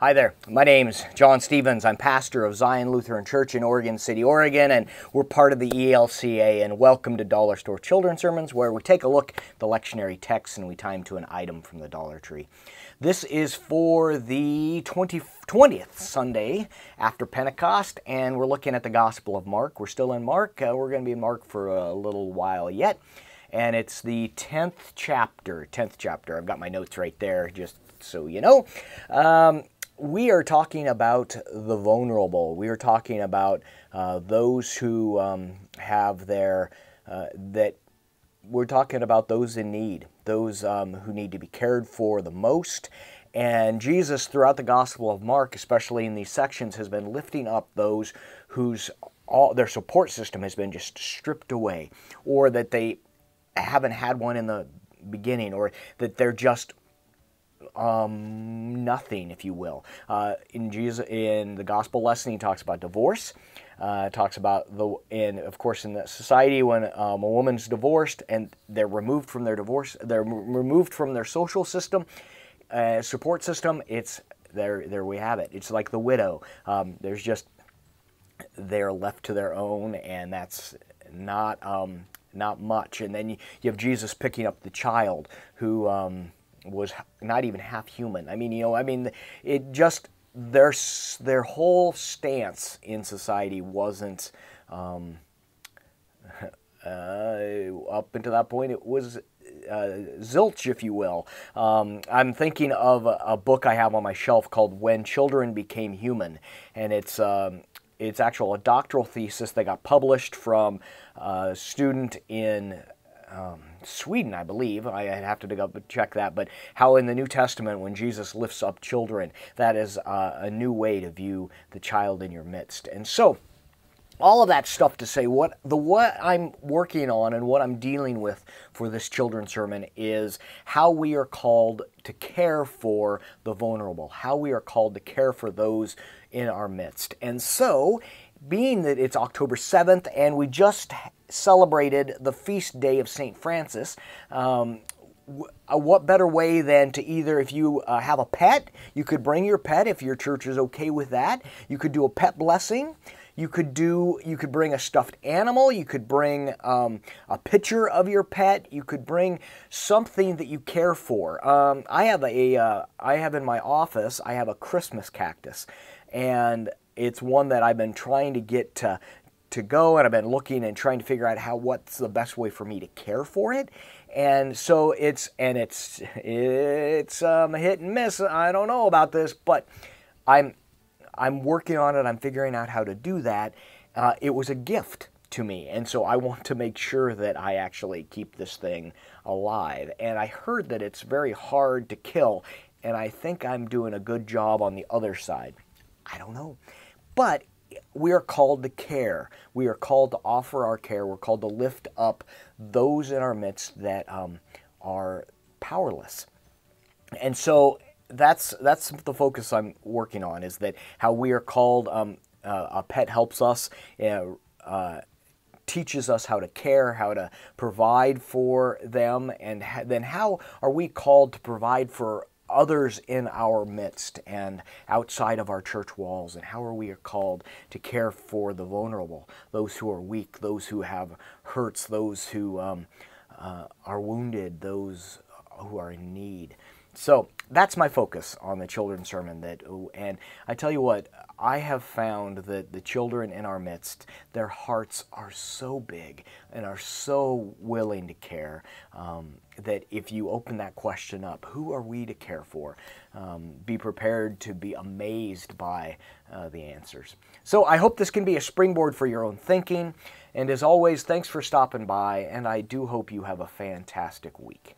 Hi there, my name's John Stevens. I'm pastor of Zion Lutheran Church in Oregon City, Oregon, and we're part of the ELCA, and welcome to Dollar Store Children's Sermons, where we take a look at the lectionary text and we time to an item from the Dollar Tree. This is for the 20th Sunday after Pentecost, and we're looking at the Gospel of Mark. We're still in Mark. We're going to be in Mark for a little while yet, and it's the 10th chapter. I've got my notes right there, just so you know. We are talking about the vulnerable. We are talking about those who have their, we're talking about those in need, those who need to be cared for the most. And Jesus, throughout the Gospel of Mark, especially in these sections, has been lifting up those whose their support system has been just stripped away, or that they haven't had one in the beginning, or that they're just nothing, if you will. In the gospel lesson, he talks about divorce. Talks about of course, in the society when a woman's divorced and they're removed from their divorce, they're removed from their social system, support system. It's there we have it. It's like the widow. They're left to their own, and that's not much. And then you have Jesus picking up the child who was not even half human. It just, their whole stance in society wasn't, up until that point, it was zilch, if you will. I'm thinking of a book I have on my shelf called When Children Became Human, and it's actually a doctoral thesis that got published from a student in Sweden, I believe. I'd have to dig up and check that, but how in the New Testament, when Jesus lifts up children, that is a new way to view the child in your midst. And so, all of that stuff to say, what I'm working on and what I'm dealing with for this children's sermon is how we are called to care for the vulnerable, how we are called to care for those in our midst. And so, being that it's October 7th and we just celebrated the feast day of St. Francis, what better way than to either, if you have a pet, you could bring your pet if your church is okay with that. You could do a pet blessing. You could bring a stuffed animal. You could bring a picture of your pet. You could bring something that you care for. I have in my office, I have a Christmas cactus, and it's one that I've been trying to get to go, and I've been looking and trying to figure out what's the best way for me to care for it. And so it's a hit and miss. I don't know about this, but I'm working on it. I'm figuring out how to do that. It was a gift to me, and so I want to make sure that I actually keep this thing alive. And I heard that it's very hard to kill, and I think I'm doing a good job on the other side. I don't know. But we are called to care. We are called to offer our care. We're called to lift up those in our midst that are powerless. And so that's the focus I'm working on, is that how we are called, a pet helps us, teaches us how to care, how to provide for them, and then how are we called to provide for others in our midst and outside of our church walls, and how are we called to care for the vulnerable, those who are weak, those who have hurts, those who are wounded, those who are in need. So that's my focus on the children's sermon. And I tell you what, I have found that the children in our midst, their hearts are so big and are so willing to care, that if you open that question up, who are we to care for? Be prepared to be amazed by the answers. So I hope this can be a springboard for your own thinking. And as always, thanks for stopping by, and I do hope you have a fantastic week.